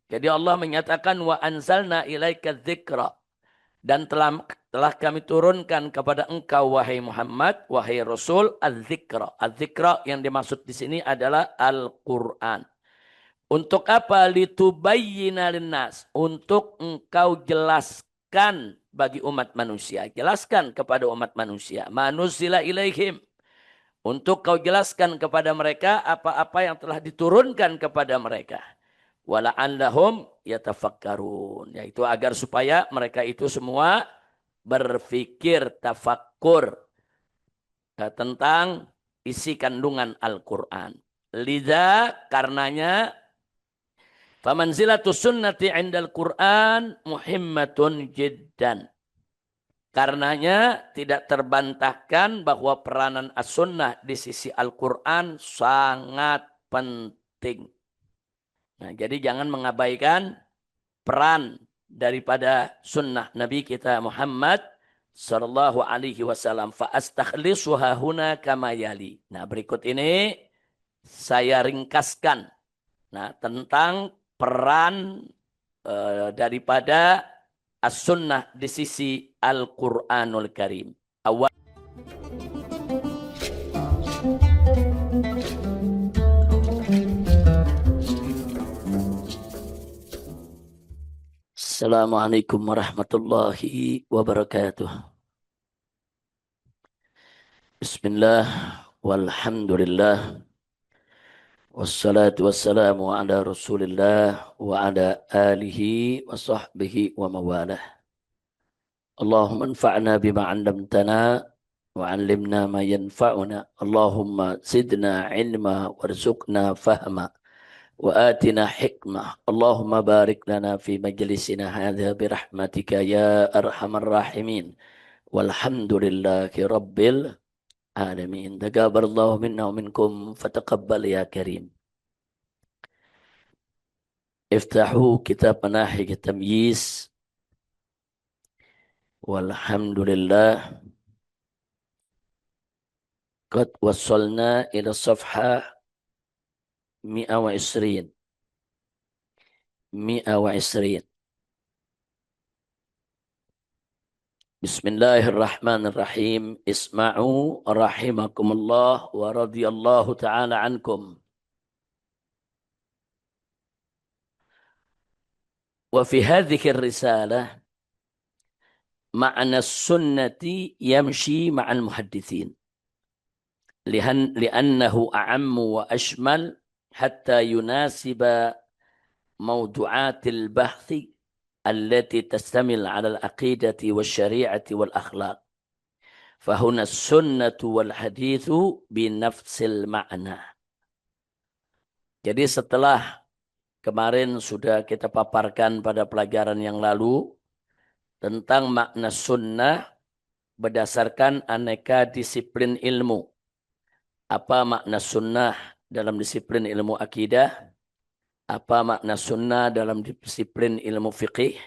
Jadi Allah menyatakan wa anzalna ilaika dzikra, dan telah kami turunkan kepada engkau wahai Muhammad, wahai Rasul, az-dzikra. Az-dzikra yang dimaksud di sini adalah Al-Qur'an. Untuk apa? Litubayyina linnas. Untuk engkau jelaskan bagi umat manusia. Jelaskan kepada umat manusia. Manuzila ilaihim. Untuk kau jelaskan kepada mereka apa-apa yang telah diturunkan kepada mereka. Wala'allahum yatafakkarun. Yaitu agar supaya mereka itu semua berfikir tafakkur tentang isi kandungan Al-Quran. Liza karenanya famanzilatus sunnati indal Quran muhimmatun jiddan. Karenanya tidak terbantahkan bahwa peranan as-sunnah di sisi Al-Quran sangat penting. Nah, jadi jangan mengabaikan peran daripada sunnah Nabi kita Muhammad sallallahu alaihi wasallam. Fa astakhlisuha huna kama yali. Nah, berikut ini saya ringkaskan tentang peran daripada as-sunnah di sisi Al-Quranul Karim. Awal. Assalamualaikum warahmatullahi wabarakatuh. Bismillah walhamdulillah wassalatu wassalamu ala rasulillah wa ala alihi wa sahbihi wa mawalah. Allahumma anfa'na bima 'allamtana wa 'allimna ma yanfa'una. Allahumma zidna ilma warzuqna fahma wa atina hikmah. Allahumma barik lana fi majlisina hadha birahmatika ya arhamar rahimin. Walhamdulillahi rabbil alamin. Taqabbalallahu minna wa minkum fataqabbal ya karim. Iftahu kitab manahij tamyiz. Walhamdulillah qad wassalna ila safha 120. Bismillahirrahmanirrahim. Isma'u rahimakumullah wa radiyallahu ta'ala ankum. Wa fi hadhihi risalah ma'na sunnati yamshi ma'al muhaddithin. Li'annahu a'ammu wa ashmal hatta yunasiba mawdu'atil bahthi التي تشتمل على العقيدة والشريعة والأخلاق فهنا السنة والحديث بنفس المعنى. Jadi setelah kemarin sudah kita paparkan pada pelajaran yang lalu tentang makna sunnah berdasarkan aneka disiplin ilmu. Apa makna sunnah dalam disiplin ilmu akidah? Apa makna sunnah dalam disiplin ilmu fiqih,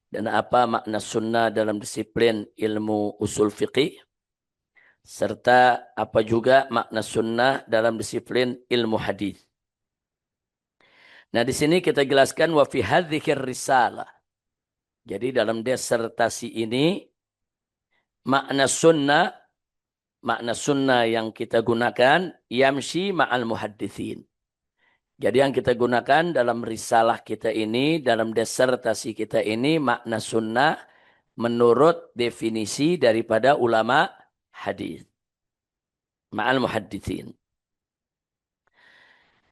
dan apa makna sunnah dalam disiplin ilmu usul fiqih, serta apa juga makna sunnah dalam disiplin ilmu hadis. Nah, di sini kita jelaskan wa fi hadhihi risalah. Jadi dalam disertasi ini makna sunnah yang kita gunakan yamshi ma'al muhaddithin. Jadi yang kita gunakan dalam risalah kita ini, dalam disertasi kita ini, makna sunnah menurut definisi daripada ulama hadis. Ma'al muhaddithin.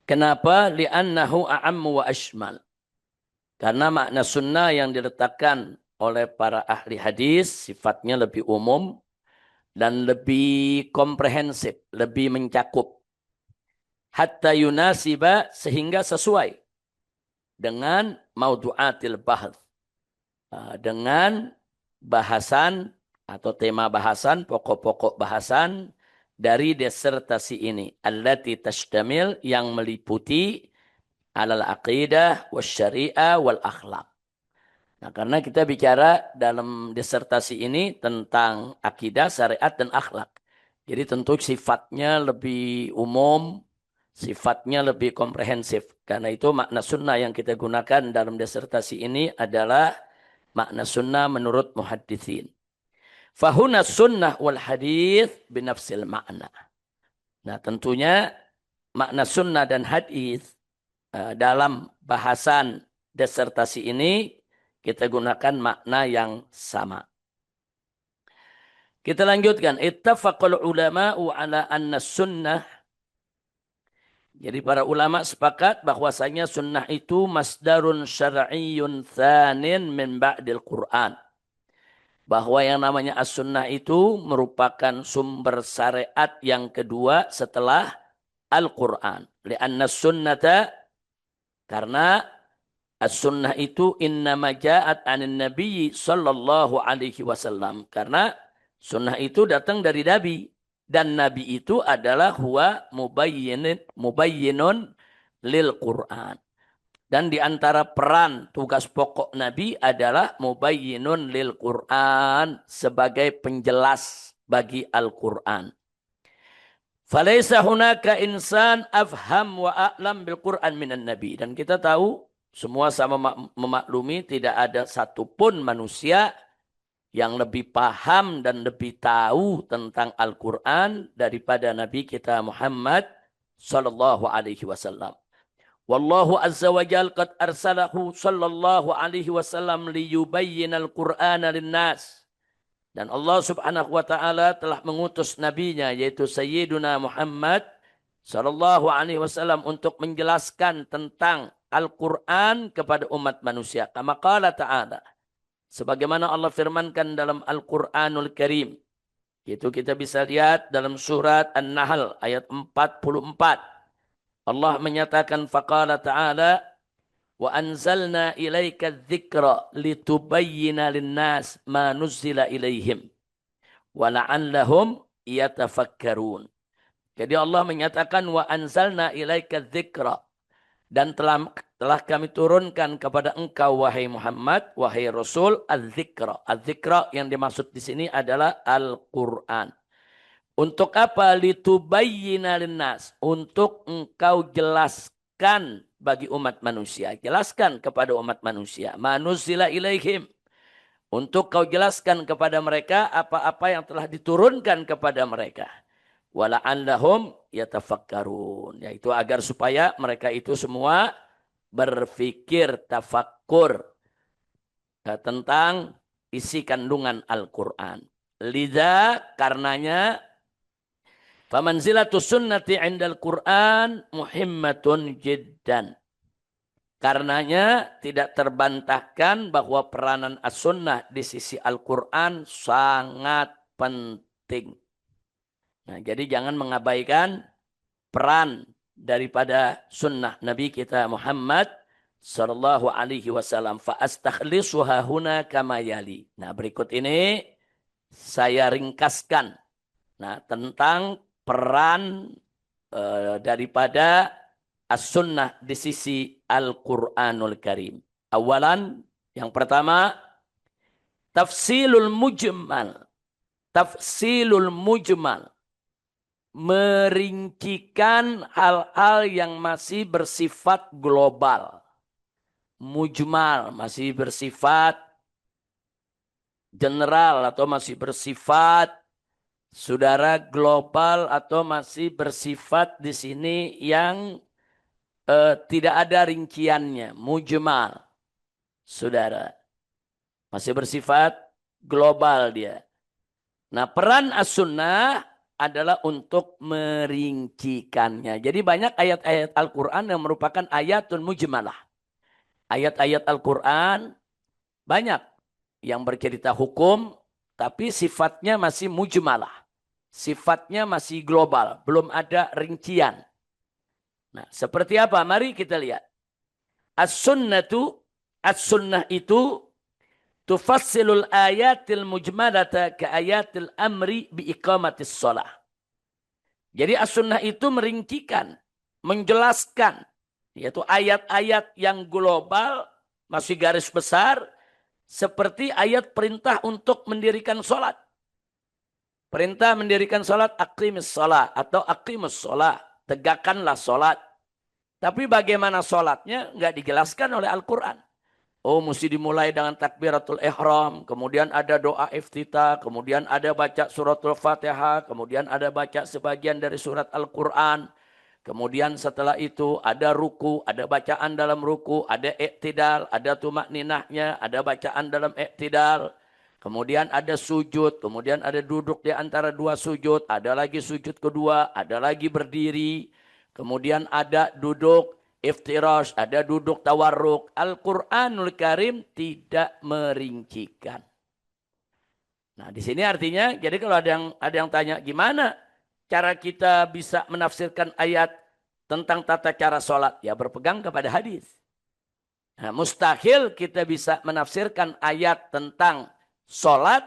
Kenapa? Li'annahu a'ammu wa ashmal. Karena makna sunnah yang diletakkan oleh para ahli hadis sifatnya lebih umum dan lebih komprehensif, lebih mencakup. Hatta yunasiba, sehingga sesuai dengan maudu'atil bahth, dengan bahasan atau tema bahasan, pokok-pokok bahasan dari disertasi ini. Allati tashtamil, yang meliputi alal aqidah wasyari'ah wal akhlaq. Nah, karena kita bicara dalam disertasi ini tentang akidah, syariat, dan akhlak. Jadi tentu sifatnya lebih umum, Sifatnya lebih komprehensif. Karena itu makna sunnah yang kita gunakan dalam disertasi ini adalah makna sunnah menurut muhaddithin. Fahuna sunnah wal hadith binafsil makna. Nah tentunya makna sunnah dan hadith dalam bahasan disertasi ini kita gunakan makna yang sama. Kita lanjutkan. Ittafaqal ulama'u ala anna sunnah. Jadi para ulama sepakat bahwasanya sunnah itu masdarun syar'iyyun tsanin min ba'dil Qur'an. Bahwa yang namanya as-sunnah itu merupakan sumber syariat yang kedua setelah Al-Quran. Lianna sunnata, karena as-sunnah itu innama ja'at anin nabiyyi sallallahu alaihi wasallam. Karena sunnah itu datang dari Nabi. Dan Nabi itu adalah huwa mubayyinun lil Quran. Dan di antara peran tugas pokok Nabi adalah mubayyinun lil Quran, sebagai penjelas bagi Al-Quran. Falaysa hunaka insan afham wa a'lam bil Quran minan Nabi. Dan kita tahu semua sama memaklumi tidak ada satupun manusia yang lebih paham dan lebih tahu tentang Al-Quran daripada Nabi kita Muhammad sallallahu alaihi wasallam. Wallahu azza wa jal qad arsalahu sallallahu alaihi wasallam liyubayyinal Qur'ana linnas. Dan Allah subhanahu wa ta'ala telah mengutus nabinya yaitu Sayyiduna Muhammad sallallahu alaihi wasallam untuk menjelaskan tentang Al-Quran kepada umat manusia. Kama qala ta'ala. Sebagaimana Allah firmankan dalam Al-Quranul Karim. Itu kita bisa lihat dalam surat An-Nahl ayat 44. Allah menyatakan faqala ta'ala wa anzalna ilaika dzikra litubayyina linnas ma nuzzila ilaihim wa la'allahum yatafakkarun. Jadi Allah menyatakan wa anzalna ilaika dzikra, dan telah kami turunkan kepada engkau wahai Muhammad, wahai Rasul, az-zikra. Az-zikra yang dimaksud di sini adalah Al-Quran. Untuk apa? Litubayyina linnas. Untuk engkau jelaskan bagi umat manusia. Jelaskan kepada umat manusia. Manuzila ilaihim. Untuk kau jelaskan kepada mereka apa-apa yang telah diturunkan kepada mereka. Wala'allahum yatafakkarun. Yaitu agar supaya mereka itu semua berfikir, tafakkur tentang isi kandungan Al-Quran. Lidha, karenanya famanzilatus sunnati indal Quran muhimmatun jiddan. Karenanya tidak terbantahkan bahwa peranan as-sunnah di sisi Al-Quran sangat penting. Nah, jadi jangan mengabaikan peran daripada sunnah Nabi kita Muhammad sallallahu alaihi wasallam. Fa astakhlisuha huna kama yali. Nah, berikut ini saya ringkaskan tentang peran daripada as-sunnah di sisi Al-Quranul Karim. Awalan, yang pertama, tafsilul mujmal. Tafsilul mujmal. Merincikan hal-hal yang masih bersifat global. Mujmal, masih bersifat general atau masih bersifat saudara global atau masih bersifat di sini yang tidak ada rinciannya. Mujmal, saudara. Masih bersifat global dia. Nah, peran as-sunnah adalah untuk merincikannya. Jadi banyak ayat-ayat Al-Quran yang merupakan ayatun mujmalah. Ayat-ayat Al-Quran banyak yang bercerita hukum, tapi sifatnya masih mujmalah. Sifatnya masih global, belum ada rincian. Nah, seperti apa? Mari kita lihat. As-sunnah itu tufassilul ayatil mujmalata ka ayatil amri bi iqamatis shalah. Jadi as-sunnah itu merincikan, menjelaskan, yaitu ayat-ayat yang global, masih garis besar, seperti ayat perintah untuk mendirikan sholat. Perintah mendirikan sholat, aqimis sholat atau aqimus sholat. tegakkanlah sholat. Tapi bagaimana sholatnya nggak dijelaskan oleh Al-Quran. Oh, mesti dimulai dengan takbiratul ihram, kemudian ada doa iftitah, kemudian ada baca suratul Fatihah, kemudian ada baca sebagian dari surat Al-Quran. Kemudian setelah itu ada ruku, ada bacaan dalam ruku, ada iktidal, ada tumakninahnya, ada bacaan dalam iktidal. Kemudian ada sujud, kemudian ada duduk di antara dua sujud, ada lagi sujud kedua, ada lagi berdiri. Kemudian ada duduk iftirash, ada duduk tawarruk. Al-Quranul Karim tidak merincikan. Nah, di sini artinya, jadi kalau ada yang tanya gimana cara kita bisa menafsirkan ayat tentang tata cara sholat, ya berpegang kepada hadis. Nah, mustahil kita bisa menafsirkan ayat tentang sholat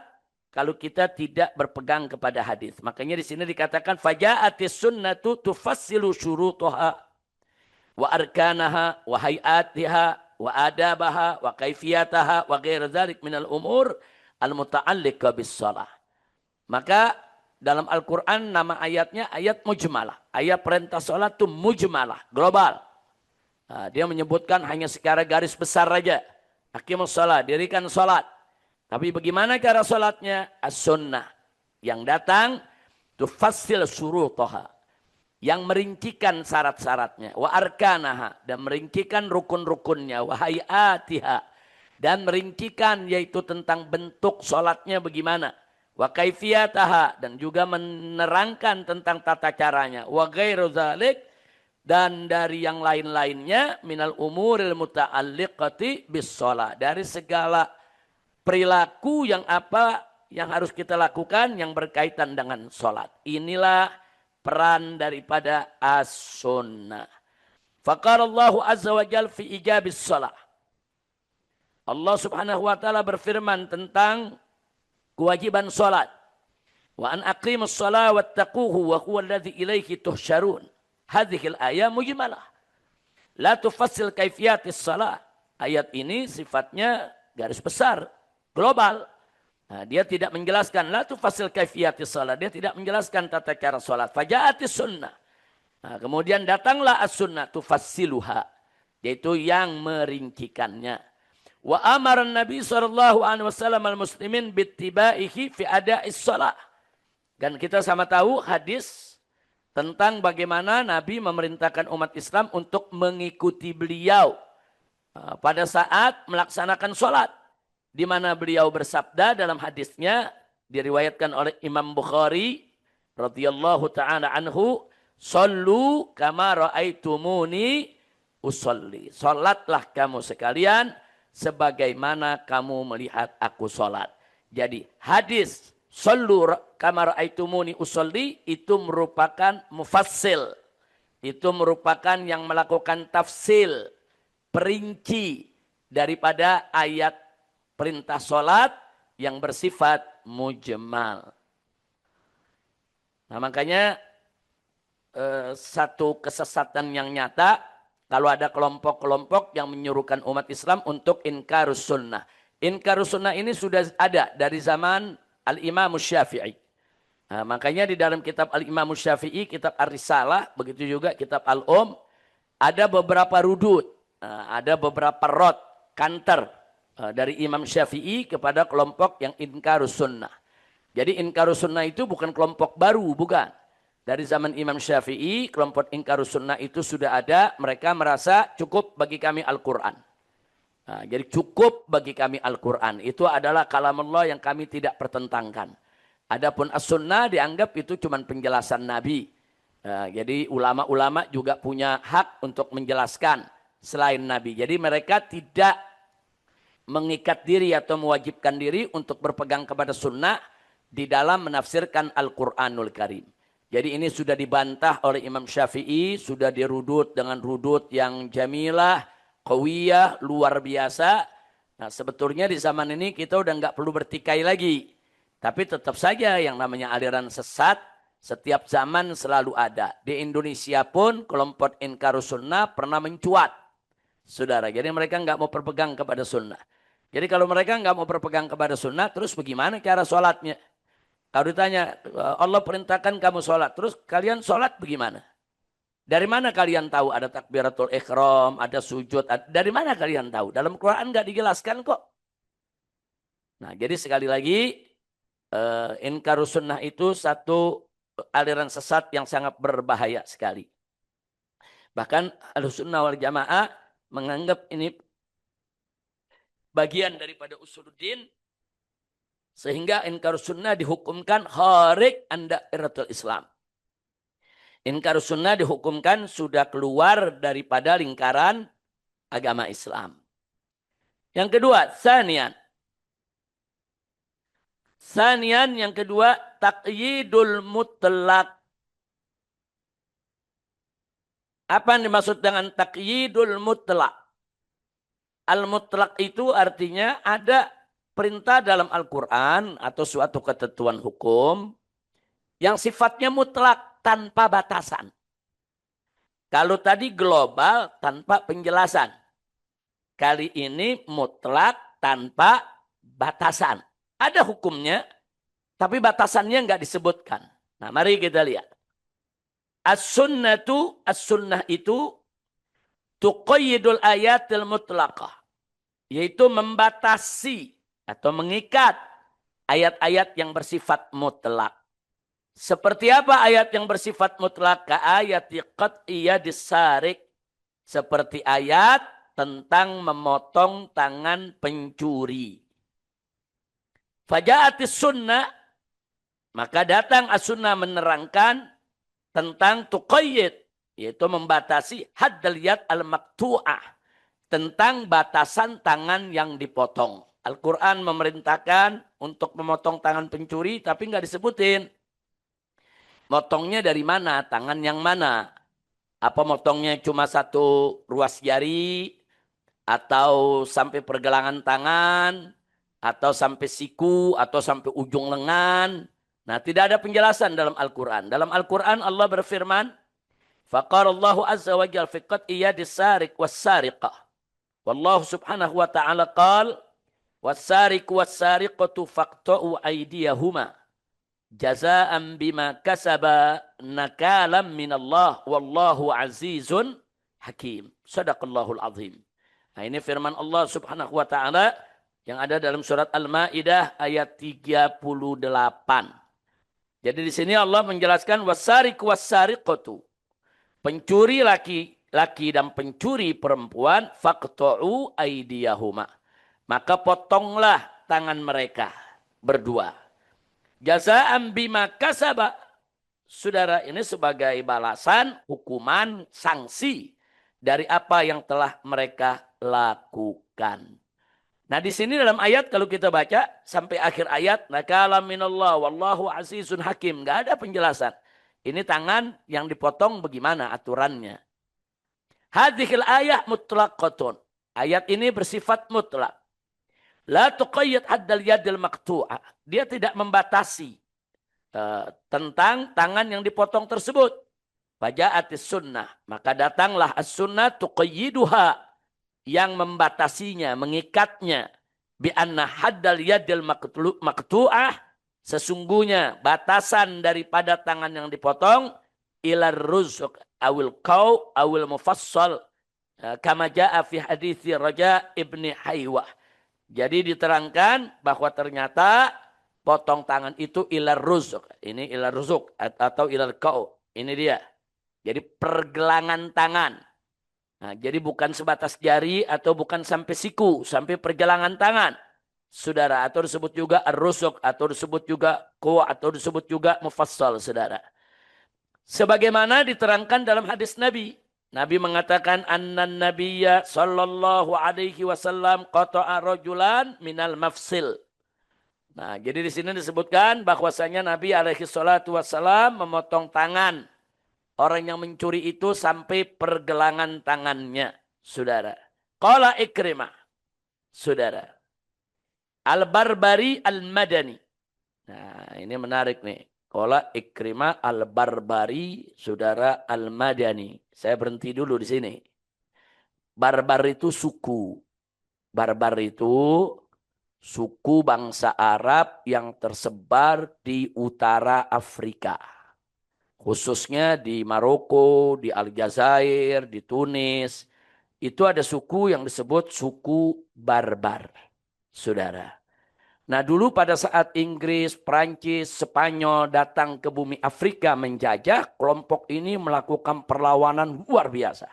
kalau kita tidak berpegang kepada hadis. Makanya di sini dikatakan faja'atis sunnatu tufassilu syurutuha wa arkanaha wa hayatiha wa adabaha wa kaifiyataha wa ghair dzalik minal umur al muta'alliqa bis shalah. Maka dalam Al-Qur'an nama ayatnya ayat mujmalah. Ayat perintah salat itu mujmalah, global. Nah, dia menyebutkan hanya secara garis besar saja. Aqimus shalah, dirikan salat. Tapi bagaimana cara salatnya? As-sunnah yang datang tufassil syurutoha, yang merincikan syarat-syaratnya, wa arkanaha, dan merincikan rukun-rukunnya, wa hayatiha, dan merincikan yaitu tentang bentuk sholatnya bagaimana, wa kaifiyataha, dan juga menerangkan tentang tata caranya, wa ghairu dzalik, dan dari yang lain-lainnya minal umuril muta'alliqati bis shalah, dari segala perilaku yang harus kita lakukan yang berkaitan dengan sholat. Inilah peran daripada as-sunnah. Faqala Allah azza wa jalla fi ijabis shalah. Allah Subhanahu wa taala berfirman tentang kewajiban salat. Wa an aqimus shalah wattaquhu wa huwa alladzi ilaihi tuhsyarun. Hadhihi al-ayah mujmalah. La tufassil kaifiyatis shalah. Ayat ini sifatnya garis besar, global. Nah, dia tidak menjelaskan la tufasil kaifiyatis shalah, dia tidak menjelaskan tata cara salat. Faja'atis sunnah. Nah, kemudian datanglah as-sunnah tufassiluha, yaitu yang merincikannya. Wa amara Nabi sallallahu alaihi wasallam al-muslimin bittibaihi fi ada'is shalah. Dan kita sama tahu hadis tentang bagaimana Nabi memerintahkan umat Islam untuk mengikuti beliau pada saat melaksanakan salat. Di mana beliau bersabda dalam hadisnya diriwayatkan oleh Imam Bukhari radhiyallahu taala anhu, "Shallu kama raaitumuni usolli." Salatlah kamu sekalian sebagaimana kamu melihat aku salat. Jadi hadis "Shallu kama raaitumuni usolli" itu merupakan mufassil. Itu merupakan yang melakukan tafsil, perinci daripada ayat perintah sholat yang bersifat mujmal. Nah, makanya satu kesesatan yang nyata kalau ada kelompok-kelompok yang menyuruhkan umat Islam untuk inkarus sunnah. Inkarus sunnah ini sudah ada dari zaman Al-Imam Syafi'i. Nah, makanya di dalam kitab Al-Imam Syafi'i, kitab Ar-Risalah, begitu juga kitab Al-Um, ada beberapa rudud, ada beberapa rod, counter dari Imam Syafi'i kepada kelompok yang inkarus sunnah. Jadi inkarus sunnah itu bukan kelompok baru, bukan. Dari zaman Imam Syafi'i, kelompok inkarus sunnah itu sudah ada. Mereka merasa cukup bagi kami Al-Quran. Nah, jadi cukup bagi kami Al-Quran. Itu adalah kalamullah yang kami tidak pertentangkan. Adapun as-sunnah dianggap itu cuma penjelasan Nabi. Nah, jadi ulama-ulama juga punya hak untuk menjelaskan selain Nabi. Jadi mereka tidak mengikat diri atau mewajibkan diri untuk berpegang kepada sunnah di dalam menafsirkan Al-Quranul Karim. Jadi ini sudah dibantah oleh Imam Syafi'i, sudah dirudut dengan rudut yang jamilah, qawiyah, luar biasa. Nah, sebetulnya di zaman ini kita udah nggak perlu bertikai lagi. Tapi tetap saja yang namanya aliran sesat setiap zaman selalu ada. Di Indonesia pun kelompok inkarus sunnah pernah mencuat. Saudara, jadi mereka nggak mau berpegang kepada sunnah. Jadi kalau mereka nggak mau berpegang kepada sunnah, terus bagaimana cara sholatnya? Kalau ditanya, Allah perintahkan kamu sholat, terus kalian sholat bagaimana? Dari mana kalian tahu ada takbiratul ihram, ada sujud? Dari mana kalian tahu? Dalam Quran nggak dijelaskan kok. Nah, jadi sekali lagi, inkarus sunnah itu satu aliran sesat yang sangat berbahaya sekali. Bahkan Ahlussunnah wal Jamaah menganggap ini bagian daripada usuluddin, sehingga inkarus sunnah dihukumkan kharij an dairatul Islam. Inkarus sunnah dihukumkan sudah keluar daripada lingkaran agama Islam. Yang kedua, sanian. Sanian yang kedua, taqyidul mutlak. Apa yang dimaksud dengan taqyidul mutlak? Al-mutlak itu artinya ada perintah dalam Al-Quran atau suatu ketentuan hukum yang sifatnya mutlak tanpa batasan. Kalau tadi global tanpa penjelasan. Kali ini mutlak tanpa batasan. Ada hukumnya, tapi batasannya nggak disebutkan. Nah, mari kita lihat. As-sunnah itu tuqayyidul ayatil mutlaqah. Yaitu membatasi atau mengikat ayat-ayat yang bersifat mutlak. Seperti apa ayat yang bersifat mutlak? Ka ayati qat'iyadis sarik. Seperti ayat tentang memotong tangan pencuri. Faja'atis sunnah, maka datang as-sunnah menerangkan tentang tuqayyid, yaitu membatasi haddal yad al-maqtu'ah, tentang batasan tangan yang dipotong. Al-Quran memerintahkan untuk memotong tangan pencuri, tapi nggak disebutin. Motongnya dari mana? Tangan yang mana? Apa motongnya cuma satu ruas jari? Atau sampai pergelangan tangan? Atau sampai siku? Atau sampai ujung lengan? Nah, tidak ada penjelasan dalam Al-Quran. Dalam Al-Quran Allah berfirman, faqarallahu azza wa jal fiqat iyadis sarik was sariqah. Wallahu subhanahu wa ta'ala qal, was-sariqu was-sariqatu faqta'u aydiyahuma jazaan bima kasaba nakalam minallah wallahu azizun hakim. Sadaqallahul azim. Nah, ini firman Allah subhanahu wa ta'ala yang ada dalam surat Al-Ma'idah ayat 38. Jadi di sini Allah menjelaskan wasariqu wassariqatu. Pencuri laki-laki dan pencuri perempuan faqta'u aydiyahuma. Maka potonglah tangan mereka berdua. Jaza'an bima kasaba. Saudara, ini sebagai balasan, hukuman, sanksi dari apa yang telah mereka lakukan. Nah, di sini dalam ayat kalau kita baca sampai akhir ayat, nakalam minallah wallahu azizun hakim, enggak ada penjelasan. Ini tangan yang dipotong bagaimana aturannya. Hadhil ayat mutlaqatun. Ayat ini bersifat mutlak. La tuqayyad haddal yadil maqtu'ah. Dia tidak membatasi tentang tangan yang dipotong tersebut. Faja'atis sunnah. Maka datanglah as-sunnah tuqayyiduha, yang membatasinya, mengikatnya. Bi'anna haddal yadil maqtu'ah. Sesungguhnya batasan daripada tangan yang dipotong ilar ruzuk awil qaw awil mufassal. Kama ja'a fi hadithi Raja ibni Haywah. Jadi diterangkan bahwa ternyata potong tangan itu ilar ruzuk. Ini ilar ruzuk atau ilar qaw. Ini dia. Jadi pergelangan tangan. Nah, jadi bukan sebatas jari atau bukan sampai siku, sampai pergelangan tangan. Saudara, atau disebut juga ar-rusuk, atau disebut juga qaw, atau disebut juga mufassal, saudara. Sebagaimana diterangkan dalam hadis Nabi. Nabi mengatakan annan nabiyya sallallahu alaihi wasallam qata'a rajulan minal mafsil. Nah, jadi di sini disebutkan bahwasanya Nabi alaihi salatu wasallam memotong tangan orang yang mencuri itu sampai pergelangan tangannya, saudara. Qala Ikrimah, saudara. Al-Barbari Al-Madani. Nah, ini menarik nih. Qala Ikrimah Al-Barbari, saudara Al-Madani. Saya berhenti dulu di sini. Barbar itu suku. Barbar itu suku bangsa Arab yang tersebar di utara Afrika. Khususnya di Maroko, di Aljazair, di Tunis. Itu ada suku yang disebut suku Barbar, saudara. Nah dulu pada saat Inggris, Prancis, Spanyol datang ke bumi Afrika menjajah, kelompok ini melakukan perlawanan luar biasa.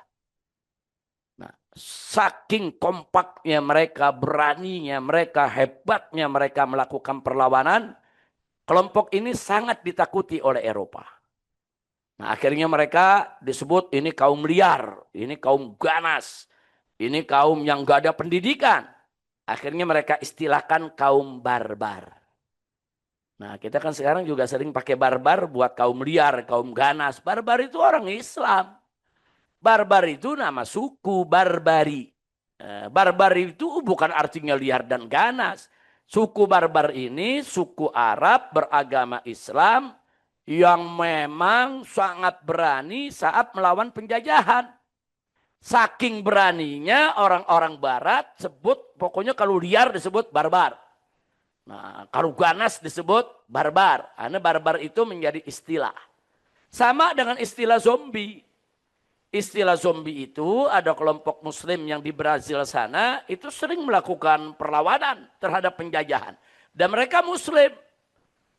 Nah, saking kompaknya mereka, beraninya mereka, hebatnya mereka melakukan perlawanan, kelompok ini sangat ditakuti oleh Eropa. Nah akhirnya mereka disebut ini kaum liar, ini kaum ganas, ini kaum yang gak ada pendidikan. Akhirnya mereka istilahkan kaum barbar. Nah kita kan sekarang juga sering pakai barbar buat kaum liar, kaum ganas. Barbar itu orang Islam. Barbar itu nama suku, barbari. Barbari itu bukan artinya liar dan ganas. Suku barbar ini suku Arab beragama Islam yang memang sangat berani saat melawan penjajahan. Saking beraninya orang-orang barat sebut, pokoknya kalau liar disebut barbar. Nah, kalau ganas disebut barbar. Karena barbar itu menjadi istilah. Sama dengan istilah zombie. Istilah zombie itu ada kelompok muslim yang di Brazil sana itu sering melakukan perlawanan terhadap penjajahan. Dan mereka muslim.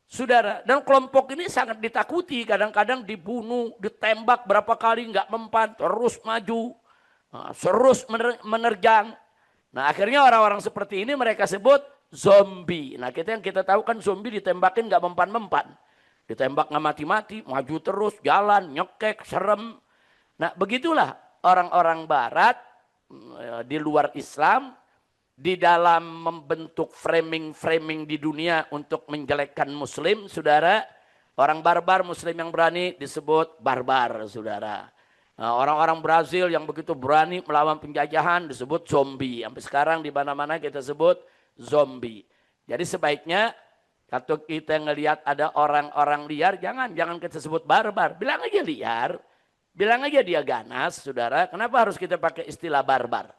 Saudara, dan kelompok ini sangat ditakuti, kadang-kadang dibunuh, ditembak berapa kali nggak mempan, terus maju, terus menerjang. Nah akhirnya orang-orang seperti ini mereka sebut zombie. Nah kita yang kita tahu kan zombie ditembakin nggak mempan-mempan, ditembak nggak mati-mati, maju terus, jalan, nyekek, serem. Nah begitulah orang-orang Barat di luar Islam di dalam membentuk framing-framing di dunia untuk menjelekkan Muslim, saudara. Orang barbar, Muslim yang berani disebut barbar, saudara. Nah, orang-orang Brazil yang begitu berani melawan penjajahan disebut zombie. Sampai sekarang di mana-mana kita sebut zombie. Jadi sebaiknya kalau kita ngelihat ada orang-orang liar, jangan kita sebut barbar. Bilang aja liar, bilang aja dia ganas, saudara. Kenapa harus kita pakai istilah barbar?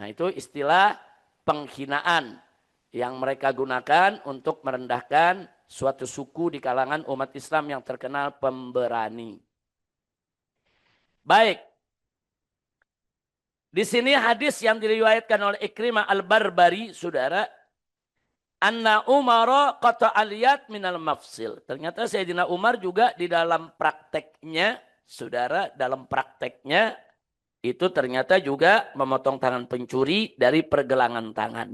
Nah itu istilah penghinaan yang mereka gunakan untuk merendahkan suatu suku di kalangan umat Islam yang terkenal pemberani. Baik. Di sini hadis yang diriwayatkan oleh Ikrimah Al-Barbari, saudara. Anna Umar qata aliyat minal mafsil. Ternyata Sayyidina Umar juga di dalam prakteknya, saudara, dalam prakteknya itu ternyata juga memotong tangan pencuri dari pergelangan tangan.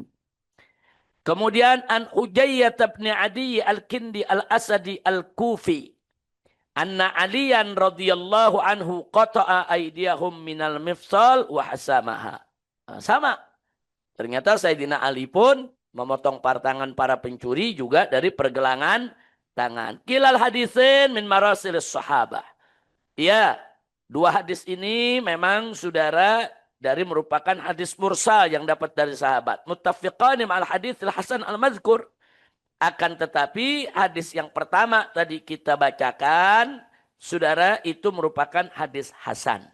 Kemudian an Ujayyah bin Adi al-Kindi al-Asadi al-Kufi. Anna Aliyan radhiyallahu anhu qata'a aydiyahum minal mifsal wa hasamaha. Sama. Ternyata Sayyidina Ali pun memotong tangan para pencuri juga dari pergelangan tangan. Kilal hadisin min marasilis sahabah. Ya, dua hadis ini memang saudara dari merupakan hadis mursal yang dapat dari sahabat. Muttafiqani ma'al hadis al-hasan al-mazkur. Akan tetapi hadis yang pertama tadi kita bacakan, saudara, itu merupakan hadis hasan.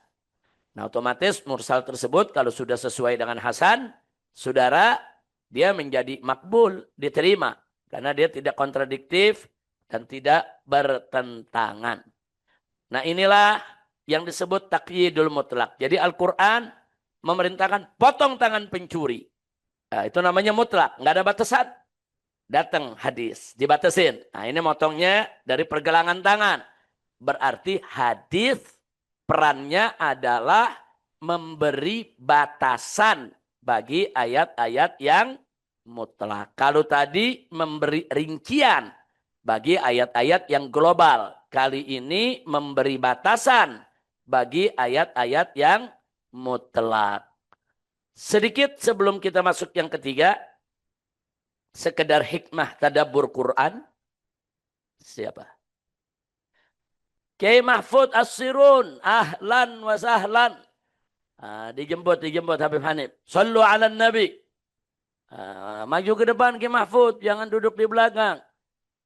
Nah otomatis mursal tersebut kalau sudah sesuai dengan hasan, saudara, dia menjadi makbul, diterima. Karena dia tidak kontradiktif dan tidak bertentangan. Nah inilah yang disebut taqyidul mutlak. Jadi Al-Quran memerintahkan potong tangan pencuri. Nah, itu namanya mutlak, nggak ada batasan. Datang hadis, dibatasin. Nah ini motongnya dari pergelangan tangan. Berarti hadis perannya adalah memberi batasan bagi ayat-ayat yang mutlak. Kalau tadi memberi rincian bagi ayat-ayat yang global. Kali ini memberi batasan bagi ayat-ayat yang mutlak. Sedikit sebelum kita masuk yang ketiga, sekedar hikmah tadabbur Quran. Siapa? Kiai Mahfud As-Sirun, ahlan wa sahlan. Dijemput Habib Hanif. Sallu ala Nabi. Maju ke depan Kiai Mahfud, jangan duduk di belakang.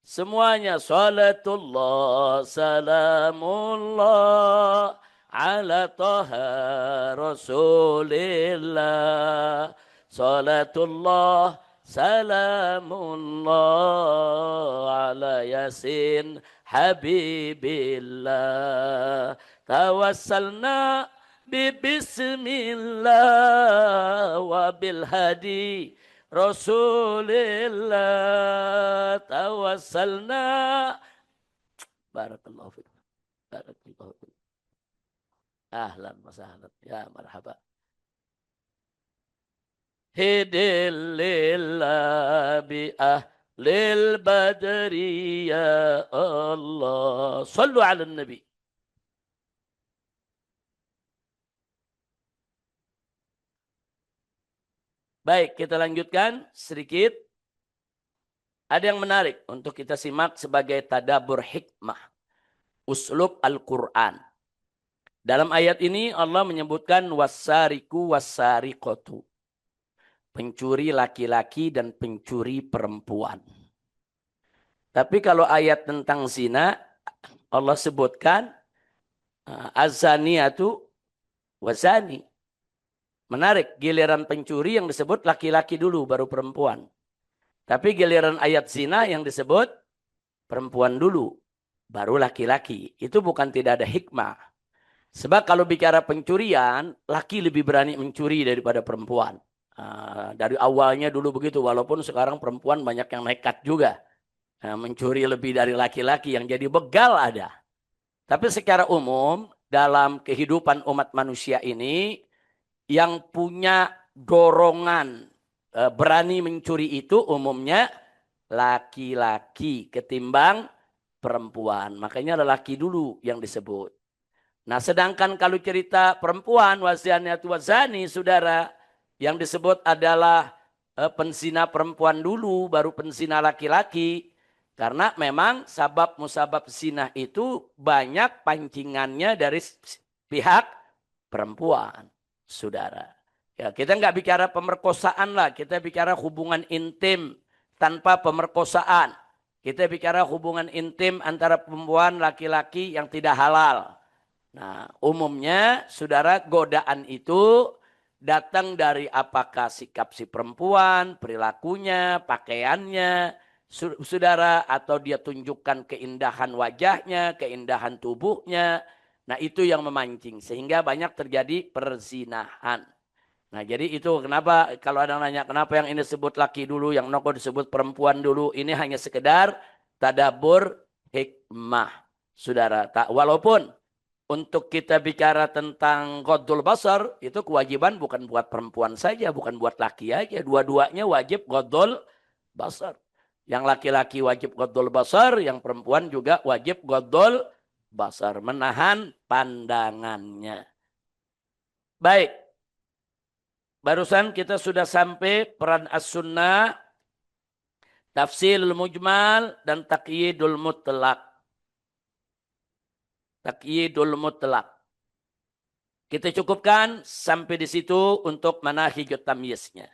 Semuanya salatullah salamullah ala taha rasulillah. Salatullah salamullah ala yasin habibillah. Tawassalna bismillah wa bil hadi Rasulillah. Tawassalna. Barakallahu fikum. Barakallahu fikum. Ahlan wa sahlan. Ya marhaba. Hidillillah bi ahlil badri ya Allah. Sallu ala nabi. Baik, kita lanjutkan sedikit. Ada yang menarik untuk kita simak sebagai tadabbur hikmah. Uslub Al-Quran. Dalam ayat ini Allah menyebutkan wassariku wassariqatu. Pencuri laki-laki dan pencuri perempuan. Tapi kalau ayat tentang zina, Allah sebutkan az-zaniyatu wazani. Menarik, giliran pencuri yang disebut laki-laki dulu, baru perempuan. Tapi giliran ayat zina yang disebut perempuan dulu, baru laki-laki. Itu bukan tidak ada hikmah. Sebab kalau bicara pencurian, laki lebih berani mencuri daripada perempuan. Dari awalnya dulu begitu, walaupun sekarang perempuan banyak yang nekat juga. Mencuri lebih dari laki-laki, yang jadi begal ada. Tapi secara umum, dalam kehidupan umat manusia ini, yang punya dorongan berani mencuri itu umumnya laki-laki ketimbang perempuan. Makanya lelaki dulu yang disebut. Nah, sedangkan kalau cerita perempuan wazaniyatu wazani, saudara, yang disebut adalah penzina perempuan dulu, baru penzina laki-laki. Karena memang sabab musabab zina itu banyak pancingannya dari pihak perempuan, saudara. Ya, kita nggak bicara pemerkosaan lah, kita bicara hubungan intim tanpa pemerkosaan. Kita bicara hubungan intim antara perempuan laki-laki yang tidak halal. Nah, umumnya saudara, godaan itu datang dari apakah sikap si perempuan, perilakunya, pakaiannya, saudara, atau dia tunjukkan keindahan wajahnya, keindahan tubuhnya. Nah, itu yang memancing sehingga banyak terjadi perzinahan. Nah, jadi itu kenapa kalau ada yang nanya kenapa yang ini disebut laki dulu, yang noko disebut perempuan dulu, ini hanya sekedar tadabbur hikmah, saudara. Walaupun untuk kita bicara tentang ghaddul basar, itu kewajiban bukan buat perempuan saja, bukan buat laki aja. Dua-duanya wajib ghaddul basar. Yang laki-laki wajib ghaddul basar, yang perempuan juga wajib ghaddul basar. Menahan pandangannya. Baik. Barusan kita sudah sampai peran as-sunnah, tafsilul mujmal, dan taqyidul mutlak. Taqyidul mutlak. Kita cukupkan sampai di situ untuk manahijut tamyiznya.